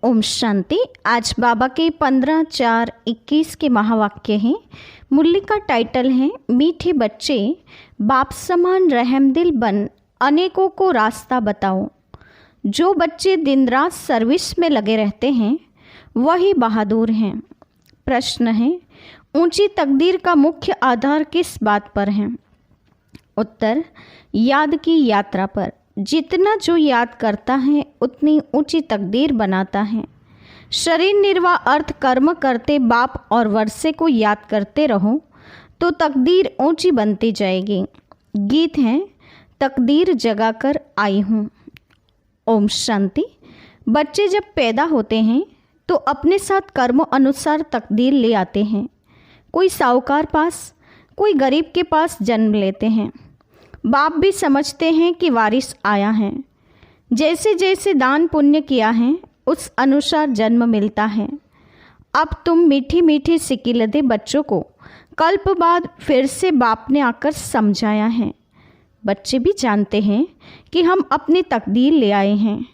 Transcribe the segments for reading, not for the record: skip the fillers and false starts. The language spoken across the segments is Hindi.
ओम शांति। आज बाबा के 15/4/21 के महावाक्य हैं। मुरली का टाइटल है मीठे बच्चे बाप समान रहमदिल बन अनेकों को रास्ता बताओ। जो बच्चे दिन रात सर्विस में लगे रहते हैं वही बहादुर हैं। प्रश्न है, ऊंची तकदीर का मुख्य आधार किस बात पर है? उत्तर, याद की यात्रा पर। जितना जो याद करता है उतनी ऊंची तकदीर बनाता है। शरीर निर्वाह अर्थ कर्म करते बाप और वर्षे को याद करते रहो तो तकदीर ऊंची बनती जाएगी। गीत है, तकदीर जगाकर आई हूँ। ओम शांति। बच्चे जब पैदा होते हैं तो अपने साथ कर्मों अनुसार तकदीर ले आते हैं। कोई साहूकार पास, कोई गरीब के पास जन्म लेते हैं। बाप भी समझते हैं कि वारिस आया है। जैसे जैसे दान पुण्य किया है उस अनुसार जन्म मिलता है। अब तुम मीठी मीठी सिकिलदे बच्चों को कल्प बाद फिर से बाप ने आकर समझाया है। बच्चे भी जानते हैं कि हम अपनी तकदीर ले आए हैं,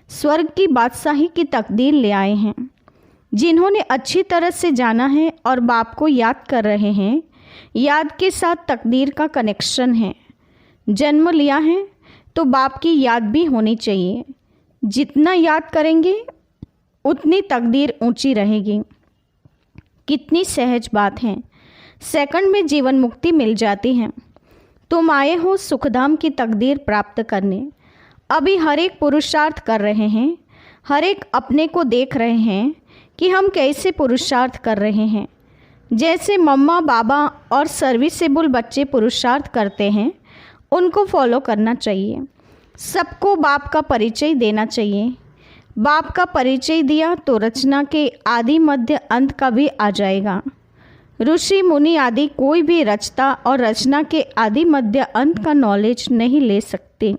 स्वर्ग की बादशाही की तकदीर ले आए हैं। जिन्होंने अच्छी तरह से जाना है और बाप को याद कर रहे हैं, याद के साथ तकदीर का कनेक्शन है। जन्म लिया है तो बाप की याद भी होनी चाहिए। जितना याद करेंगे उतनी तकदीर ऊंची रहेगी। कितनी सहज बात है, सेकंड में जीवन मुक्ति मिल जाती है। तुम आए हो सुखधाम की तकदीर प्राप्त करने। अभी हर एक पुरुषार्थ कर रहे हैं, हर एक अपने को देख रहे हैं कि हम कैसे पुरुषार्थ कर रहे हैं। जैसे मम्मा बाबा और सर्विसेबल बच्चे पुरुषार्थ करते हैं उनको फॉलो करना चाहिए। सबको बाप का परिचय देना चाहिए। बाप का परिचय दिया तो रचना के आदि मध्य अंत का भी आ जाएगा। ऋषि मुनि आदि कोई भी रचता और रचना के आदि मध्य अंत का नॉलेज नहीं ले सकते।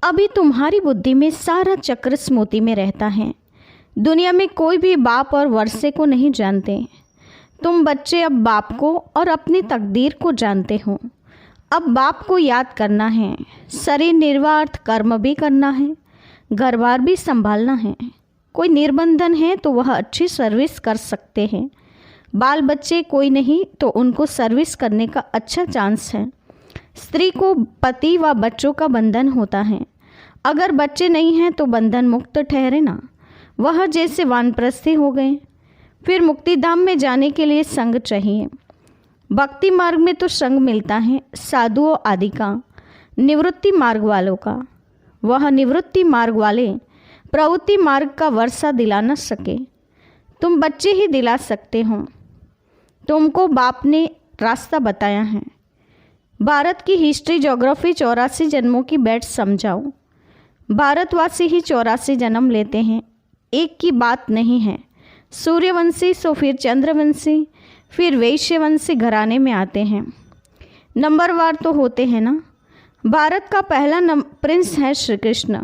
अभी तुम्हारी बुद्धि में सारा चक्र स्मृति में रहता है। दुनिया में कोई भी बाप और वर्षे को नहीं जानते। तुम बच्चे अब बाप को और अपनी तकदीर को जानते हो। अब बाप को याद करना है। शरीर निर्वाह अर्थ कर्म भी करना है, घर बार भी संभालना है। कोई निर्बंधन है तो वह अच्छी सर्विस कर सकते हैं। बाल बच्चे कोई नहीं तो उनको सर्विस करने का अच्छा चांस है। स्त्री को पति व बच्चों का बंधन होता है। अगर बच्चे नहीं हैं तो बंधन मुक्त ठहरे ना। वह जैसे वानप्रस्थी हो गए। फिर मुक्तिधाम में जाने के लिए संग चाहिए। भक्ति मार्ग में तो संग मिलता है साधुओं आदि का, निवृत्ति मार्ग वालों का। वह निवृत्ति मार्ग वाले प्रवृत्ति मार्ग का वर्षा दिला न सके। तुम बच्चे ही दिला सकते हो। तुमको बाप ने रास्ता बताया है। भारत की हिस्ट्री ज्योग्राफी 84 जन्मों की बैठ समझाओ। भारतवासी ही 84 जन्म लेते हैं, एक की बात नहीं है। सूर्यवंशी सो फिर चंद्रवंशी फिर वैश्यवंशी घराने में आते हैं। नंबरवार तो होते हैं ना। भारत का पहला प्रिंस है श्री कृष्ण,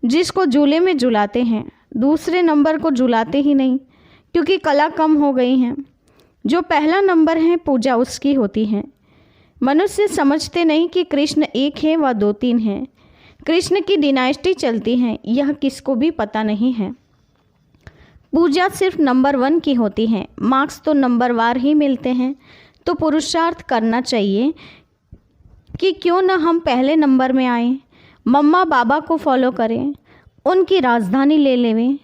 जिसको झूले में झुलाते हैं। दूसरे नंबर को झुलाते ही नहीं क्योंकि कला कम हो गई हैं। जो पहला नंबर है पूजा उसकी होती है। मनुष्य समझते नहीं कि कृष्ण एक है व 2-3 हैं। कृष्ण की डिनाइस्टी चलती है, यह किसको भी पता नहीं है। पूजा सिर्फ नंबर 1 की होती है। मार्क्स तो नंबरवार ही मिलते हैं। तो पुरुषार्थ करना चाहिए कि क्यों न हम पहले नंबर में आए, मम्मा बाबा को फॉलो करें, उनकी राजधानी ले लेवें।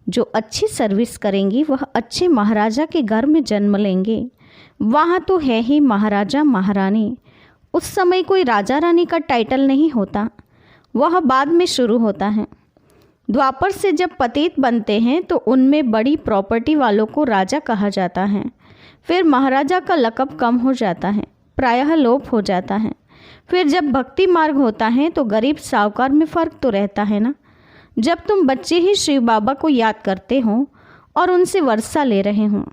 जो अच्छी सर्विस करेंगी वह अच्छे महाराजा के घर में जन्म लेंगे। वहाँ तो है ही महाराजा महारानी। उस समय कोई राजा रानी का टाइटल नहीं होता, वह बाद में शुरू होता है। द्वापर से जब पतित बनते हैं तो उनमें बड़ी प्रॉपर्टी वालों को राजा कहा जाता है। फिर महाराजा का लक़ब कम हो जाता है, प्रायः लोप हो जाता है। फिर जब भक्ति मार्ग होता है तो गरीब साहूकार में फ़र्क तो रहता है ना। जब तुम बच्चे ही शिव बाबा को याद करते हो और उनसे वर्षा ले रहे हो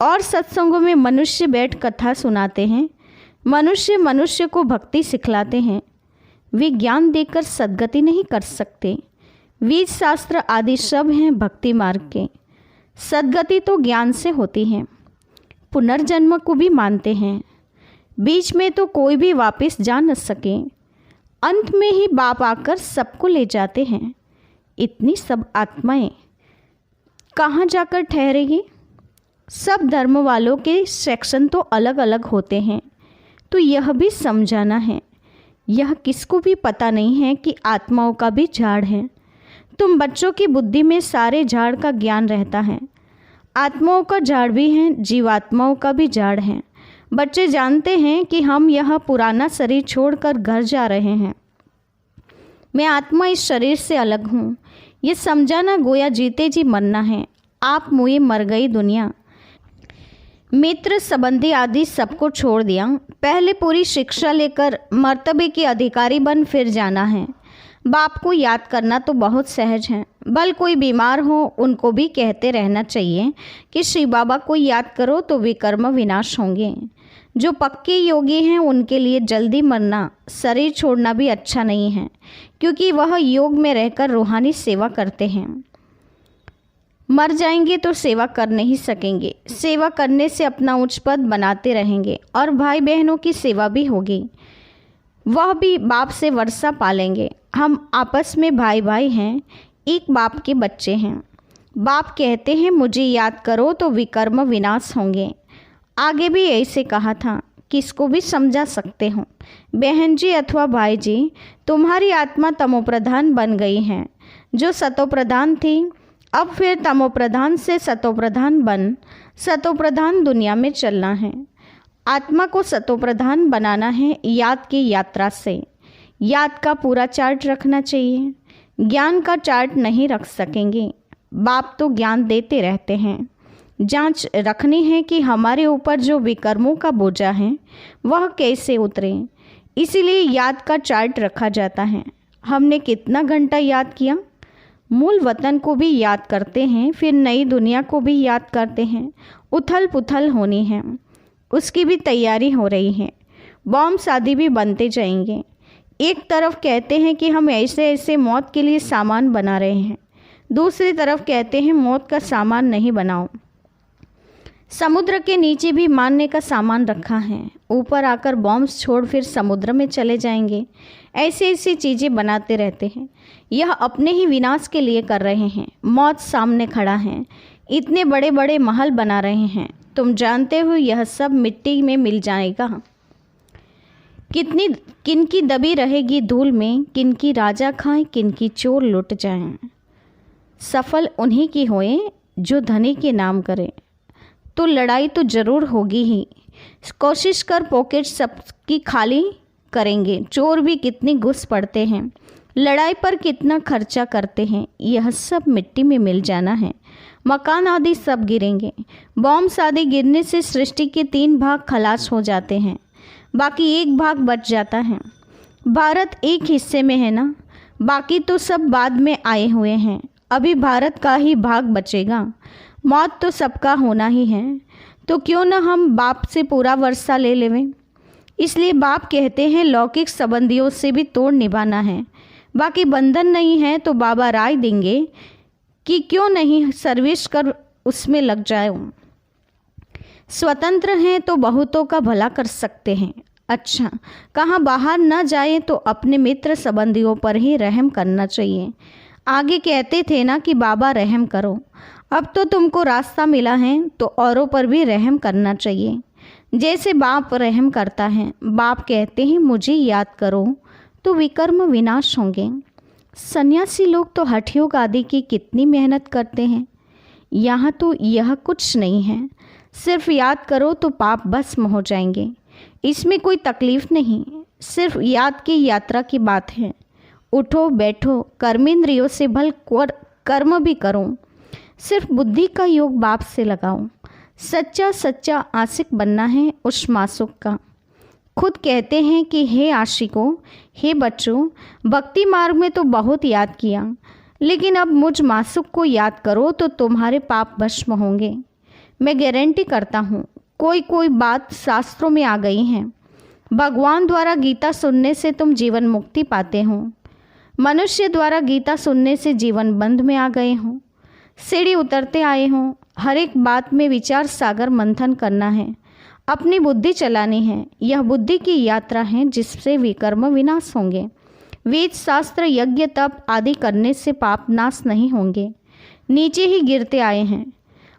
और सत्संगों में मनुष्य बैठ कथा सुनाते हैं, मनुष्य को भक्ति सिखलाते हैं। वे ज्ञान देकर सद्गति नहीं कर सकते। वेद शास्त्र आदि सब हैं भक्ति मार्ग के। सद्गति तो ज्ञान से होती है। पुनर्जन्म को भी मानते हैं। बीच में तो कोई भी वापस जा न सके। अंत में ही बाप आकर सबको ले जाते हैं। इतनी सब आत्माएं कहाँ जाकर ठहरेगी? सब धर्म वालों के सेक्शन तो अलग अलग होते हैं, तो यह भी समझाना है। यह किसको भी पता नहीं है कि आत्माओं का भी झाड़ है। तुम बच्चों की बुद्धि में सारे झाड़ का ज्ञान रहता है। आत्माओं का झाड़ भी है, जीवात्माओं का भी झाड़ है। बच्चे जानते हैं कि हम यह पुराना शरीर छोड़कर घर जा रहे हैं। मैं आत्मा इस शरीर से अलग हूँ। ये समझाना गोया जीते जी मरना है। आप मुए मर गई दुनिया। मित्र संबंधी आदि सबको छोड़ दिया। पहले पूरी शिक्षा लेकर मर्तबे के अधिकारी बन फिर जाना है। बाप को याद करना तो बहुत सहज है। बल कोई बीमार हो उनको भी कहते रहना चाहिए कि श्री बाबा को याद करो तो विकर्म विनाश होंगे। जो पक्के योगी हैं उनके लिए जल्दी मरना, शरीर छोड़ना भी अच्छा नहीं है, क्योंकि वह योग में रहकर रूहानी सेवा करते हैं। मर जाएंगे तो सेवा कर नहीं सकेंगे। सेवा करने से अपना उच्च पद बनाते रहेंगे और भाई बहनों की सेवा भी होगी। वह भी बाप से वर्षा पालेंगे। हम आपस में भाई भाई हैं, एक बाप के बच्चे हैं। बाप कहते हैं मुझे याद करो तो विकर्म विनाश होंगे। आगे भी ऐसे कहा था, किसको भी समझा सकते हो। बहन जी अथवा भाई जी, तुम्हारी आत्मा तमोप्रधान बन गई है। जो सतोप्रधान थी अब फिर तमोप्रधान से सतोप्रधान बन सतोप्रधान दुनिया में चलना है। आत्मा को सतोप्रधान बनाना है याद की यात्रा से। याद का पूरा चार्ट रखना चाहिए। ज्ञान का चार्ट नहीं रख सकेंगे। बाप तो ज्ञान देते रहते हैं। जांच रखनी है कि हमारे ऊपर जो विकर्मों का बोझा है वह कैसे उतरे। इसीलिए याद का चार्ट रखा जाता है। हमने कितना घंटा याद किया? मूल वतन को भी याद करते हैं, फिर नई दुनिया को भी याद करते हैं। उथल पुथल होनी है, उसकी भी तैयारी हो रही है। बॉम्ब शादी भी बनते जाएंगे। एक तरफ कहते हैं कि हम ऐसे ऐसे मौत के लिए सामान बना रहे हैं, दूसरी तरफ कहते हैं मौत का सामान नहीं बनाओ। समुद्र के नीचे भी मारने का सामान रखा है। ऊपर आकर बॉम्ब छोड़ फिर समुद्र में चले जाएंगे। ऐसी ऐसी चीज़ें बनाते रहते हैं। यह अपने ही विनाश के लिए कर रहे हैं। मौत सामने खड़ा है। इतने बड़े बड़े महल बना रहे हैं। तुम जानते हो यह सब मिट्टी में मिल जाएगा। किनकी दबी रहेगी धूल में, किनकी राजा खाएं, किनकी चोर लुट जाएं। सफल उन्हीं की होए जो धनी के नाम करें। तो लड़ाई तो ज़रूर होगी ही। कोशिश कर पॉकेट सबकी खाली करेंगे। चोर भी कितनी घुस पड़ते हैं, लड़ाई पर कितना खर्चा करते हैं। यह सब मिट्टी में मिल जाना है। मकान आदि सब गिरेंगे। बॉम्ब आदि गिरने से सृष्टि के 3 भाग खलास हो जाते हैं, बाकी 1 भाग बच जाता है। भारत एक हिस्से में है ना, बाकी तो सब बाद में आए हुए हैं। अभी भारत का ही भाग बचेगा। मौत तो सबका होना ही है, तो क्यों न हम बाप से पूरा वर्षा ले लेवें। इसलिए बाप कहते हैं लौकिक संबंधियों से भी तोड़ निभाना है। बाकी बंधन नहीं है तो बाबा राय देंगे कि क्यों नहीं सर्विस कर उसमें लग जाए। स्वतंत्र हैं तो बहुतों का भला कर सकते हैं। अच्छा, कहाँ बाहर न जाए तो अपने मित्र संबंधियों पर ही रहम करना चाहिए। आगे कहते थे ना कि बाबा रहम करो। अब तो तुमको रास्ता मिला है तो औरों पर भी रहम करना चाहिए, जैसे बाप रहम करता है। बाप कहते हैं मुझे याद करो तो विकर्म विनाश होंगे। सन्यासी लोग तो हठ योग आदि की कितनी मेहनत करते हैं। यहाँ तो यह कुछ नहीं है, सिर्फ याद करो तो पाप भस्म हो जाएंगे। इसमें कोई तकलीफ नहीं, सिर्फ याद की यात्रा की बात है। उठो बैठो, कर्मेंद्रियों से भल कर्म भी करो। सिर्फ बुद्धि का योग बाप से लगाओ। सच्चा सच्चा आशिक बनना है उस मासूक का। खुद कहते हैं कि हे आशिकों, हे बच्चों, भक्ति मार्ग में तो बहुत याद किया, लेकिन अब मुझ मासूक को याद करो तो तुम्हारे पाप भस्म होंगे। मैं गारंटी करता हूँ कोई कोई बात शास्त्रों में आ गई है। भगवान द्वारा गीता सुनने से तुम जीवन मुक्ति पाते हो। मनुष्य द्वारा गीता सुनने से जीवन बंध में आ गए हो। सीढ़ी उतरते आए हो। हर एक बात में विचार सागर मंथन करना है, अपनी बुद्धि चलानी है। यह बुद्धि की यात्रा है जिससे विकर्म विनाश होंगे। वेद शास्त्र यज्ञ तप आदि करने से पाप नाश नहीं होंगे, नीचे ही गिरते आए हैं।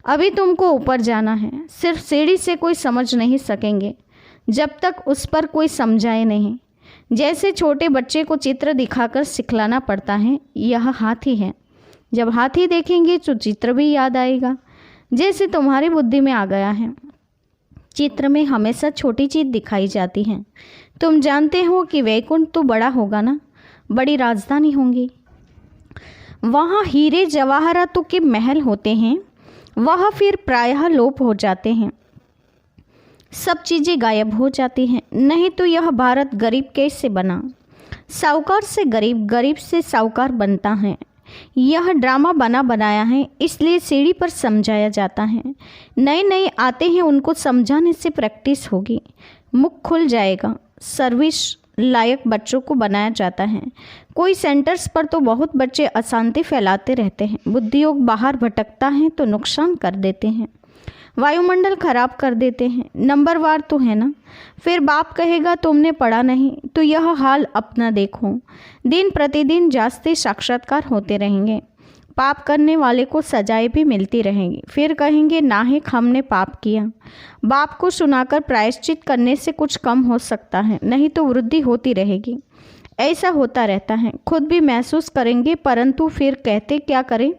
अभी तुमको ऊपर जाना है। सिर्फ सीढ़ी से कोई समझ नहीं सकेंगे जब तक उस पर कोई समझाए नहीं। जैसे छोटे बच्चे को चित्र दिखाकर सिखलाना पड़ता है, यह हाथी है। जब हाथी देखेंगे तो चित्र भी याद आएगा, जैसे तुम्हारी बुद्धि में आ गया है। चित्र में हमेशा छोटी चीज़ दिखाई जाती है। तुम जानते हो कि वैकुंठ तो बड़ा होगा ना, बड़ी राजधानी होंगी, वहाँ हीरे जवाहरातों के महल होते हैं, वह फिर प्रायः लोप हो जाते हैं, सब चीज़ें गायब हो जाती हैं। नहीं तो यह भारत गरीब कैसे बना? साहूकार से गरीब, गरीब से साहूकार बनता है। यह ड्रामा बना बनाया है, इसलिए सीढ़ी पर समझाया जाता है। नए नए आते हैं, उनको समझाने से प्रैक्टिस होगी, मुख खुल जाएगा। सर्विस लायक बच्चों को बनाया जाता है। कोई सेंटर्स पर तो बहुत बच्चे अशांति फैलाते रहते हैं। बुद्धियोग बाहर भटकता है तो नुकसान कर देते हैं, वायुमंडल खराब कर देते हैं। नंबरवार तो है ना। फिर बाप कहेगा तुमने पढ़ा नहीं, तो यह हाल अपना देखो। दिन प्रतिदिन जास्ते साक्षात्कार होते रहेंगे। पाप करने वाले को सजाएं भी मिलती रहेंगी। फिर कहेंगे नाहिक हमने पाप किया। बाप को सुनाकर प्रायश्चित करने से कुछ कम हो सकता है, नहीं तो वृद्धि होती रहेगी। ऐसा होता रहता है। खुद भी महसूस करेंगे, परंतु फिर कहते क्या करें?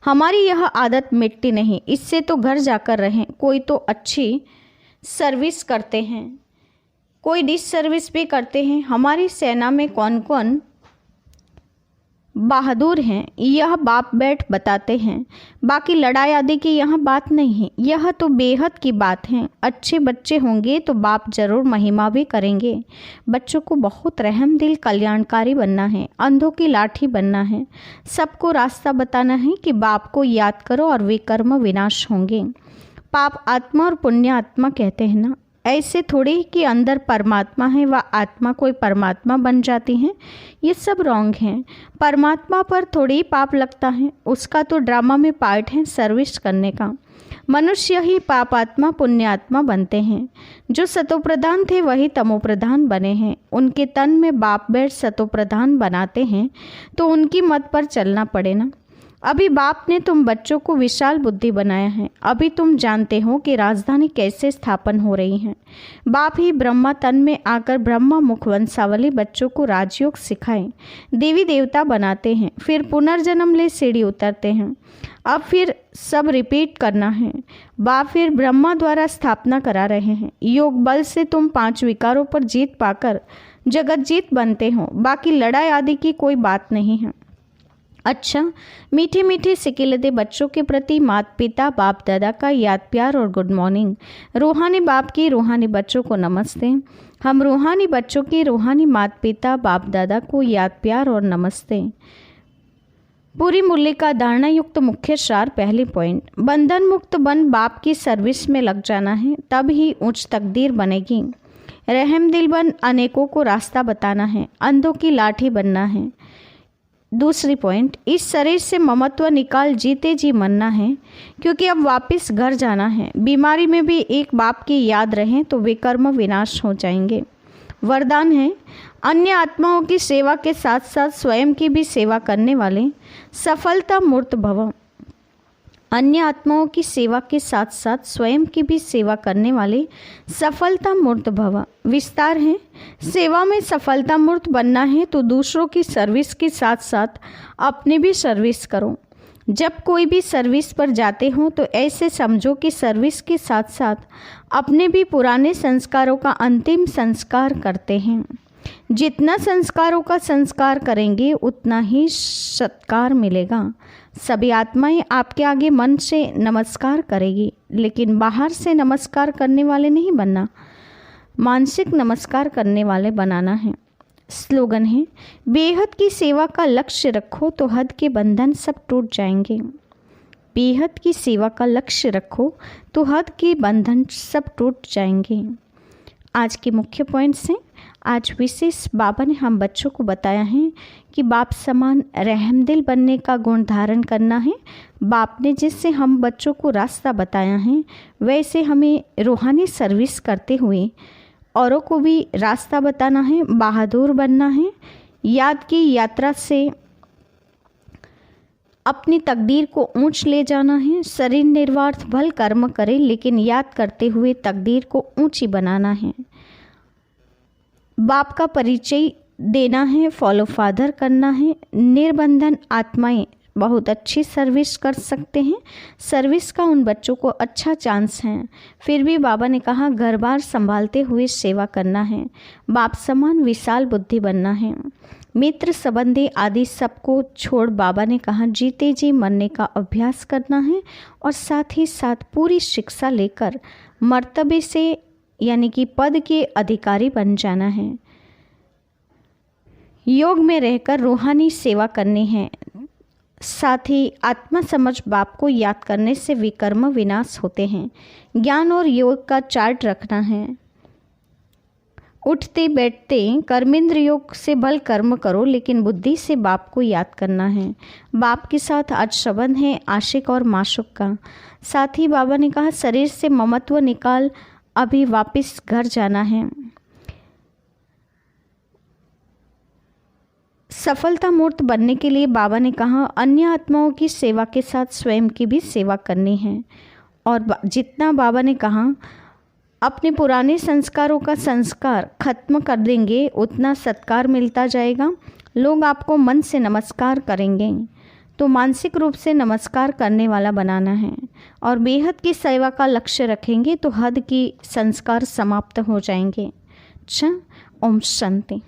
हमारी यह आदत मिटती नहीं, इससे तो घर जाकर रहें। कोई तो अच्छी सर्विस करते हैं, कोई डिस सर्विस भी करते हैं। हमारी सेना में कौन कौन बहादुर हैं, यह बाप बैठ बताते हैं। बाकी लड़ाई आदि की यहाँ बात नहीं है, यह तो बेहद की बात है। अच्छे बच्चे होंगे तो बाप जरूर महिमा भी करेंगे। बच्चों को बहुत रहम दिल कल्याणकारी बनना है, अंधों की लाठी बनना है। सबको रास्ता बताना है कि बाप को याद करो और वे कर्म विनाश होंगे। पाप आत्मा और पुण्य आत्मा कहते हैं ना, ऐसे थोड़ी ही कि अंदर परमात्मा है व आत्मा कोई परमात्मा बन जाती है। ये सब रॉन्ग है। परमात्मा पर थोड़ी ही पाप लगता है, उसका तो ड्रामा में पार्ट है सर्विस करने का। मनुष्य ही पापात्मा पुण्यात्मा बनते हैं। जो सतोप्रधान थे वही तमोप्रधान बने हैं। उनके तन में बाप बैठ सतोप्रधान बनाते हैं, तो उनकी मत पर चलना पड़े ना। अभी बाप ने तुम बच्चों को विशाल बुद्धि बनाया है। अभी तुम जानते हो कि राजधानी कैसे स्थापन हो रही है। बाप ही ब्रह्मा तन में आकर ब्रह्मा मुख वंशावली बच्चों को राजयोग सिखाए, देवी देवता बनाते हैं, फिर पुनर्जन्म ले सीढ़ी उतरते हैं। अब फिर सब रिपीट करना है। बाप फिर ब्रह्मा द्वारा स्थापना करा रहे हैं। योग बल से तुम 5 विकारों पर जीत पाकर जगत जीत बनते हो। बाकी लड़ाई आदि की कोई बात नहीं है। अच्छा, मीठे मीठे सिकिलते बच्चों के प्रति माता पिता बाप दादा का याद प्यार और गुड मॉर्निंग। रूहानी बाप की रूहानी बच्चों को नमस्ते। हम रूहानी बच्चों की रूहानी माता पिता बाप दादा को याद प्यार और नमस्ते। पूरी मूल्य का धारणा युक्त मुख्य सार। पहली पॉइंट, बंधन मुक्त बन बाप की सर्विस में लग जाना है, तब ही उच्च तकदीर बनेगी। रहम दिल बन अनेकों को रास्ता बताना है, अंधों की लाठी बनना है। दूसरी पॉइंट, इस शरीर से ममत्व निकाल जीते जी मरना है, क्योंकि अब वापस घर जाना है। बीमारी में भी एक बाप की याद रहे तो वे कर्म विनाश हो जाएंगे। वरदान है, अन्य आत्माओं की सेवा के साथ साथ स्वयं की भी सेवा करने वाले सफलता मूर्त भव। अन्य आत्माओं की सेवा के साथ साथ स्वयं की भी सेवा करने वाले सफलता मूर्त भव। विस्तार है, सेवा में सफलता मूर्त बनना है तो दूसरों की सर्विस के साथ साथ अपनी भी सर्विस करो। जब कोई भी सर्विस पर जाते हो तो ऐसे समझो कि सर्विस के साथ साथ अपने भी पुराने संस्कारों का अंतिम संस्कार करते हैं। जितना संस्कारों का संस्कार करेंगे उतना ही सत्कार मिलेगा। सभी आत्माएं आपके आगे मन से नमस्कार करेगी, लेकिन बाहर से नमस्कार करने वाले नहीं बनना, मानसिक नमस्कार करने वाले बनाना है। स्लोगन है, बेहद की सेवा का लक्ष्य रखो तो हद के बंधन सब टूट जाएंगे। बेहद की सेवा का लक्ष्य रखो तो हद के बंधन सब टूट जाएंगे। आज के मुख्य पॉइंट्स हैं। आज विशेष बाबा ने हम बच्चों को बताया है कि बाप समान रहमदिल बनने का गुण धारण करना है। बाप ने जिससे हम बच्चों को रास्ता बताया है, वैसे हमें रूहानी सर्विस करते हुए औरों को भी रास्ता बताना है, बहादुर बनना है। याद की यात्रा से अपनी तकदीर को ऊंच ले जाना है। शरीर निर्वार्थ भल कर्म करे, लेकिन याद करते हुए तकदीर को ऊंची बनाना है। बाप का परिचय देना है, फॉलो फादर करना है। निर्बंधन आत्माएं बहुत अच्छी सर्विस कर सकते हैं। सर्विस का उन बच्चों को अच्छा चांस है। फिर भी बाबा ने कहा घर बार संभालते हुए सेवा करना है। बाप समान विशाल बुद्धि बनना है। मित्र संबंधी आदि सबको छोड़ बाबा ने कहा जीते जी मरने का अभ्यास करना है और साथ ही साथ पूरी शिक्षा लेकर मर्तबे से यानी कि पद के अधिकारी बन जाना है। योग में रहकर रूहानी सेवा करनी है। साथ ही आत्मा समझ बाप को याद करने से विकर्म विनाश होते हैं। ज्ञान और योग का चार्ट रखना है। उठते बैठते कर्मेंद्र योग से बल कर्म करो, लेकिन बुद्धि से बाप को याद करना है। बाप के साथ आज संबंध है आशिक और माशुक का। साथ ही बाबा ने कहा शरीर से ममत्व निकाल अभी वापस घर जाना है। सफलता मूर्त बनने के लिए बाबा ने कहा अन्य आत्माओं की सेवा के साथ स्वयं की भी सेवा करनी है। और जितना बाबा ने कहा अपने पुराने संस्कारों का संस्कार खत्म कर देंगे उतना सत्कार मिलता जाएगा। लोग आपको मन से नमस्कार करेंगे, तो मानसिक रूप से नमस्कार करने वाला बनाना है। और बेहद की सेवा का लक्ष्य रखेंगे तो हद की संस्कार समाप्त हो जाएंगे। अच्छा, ओम शांति।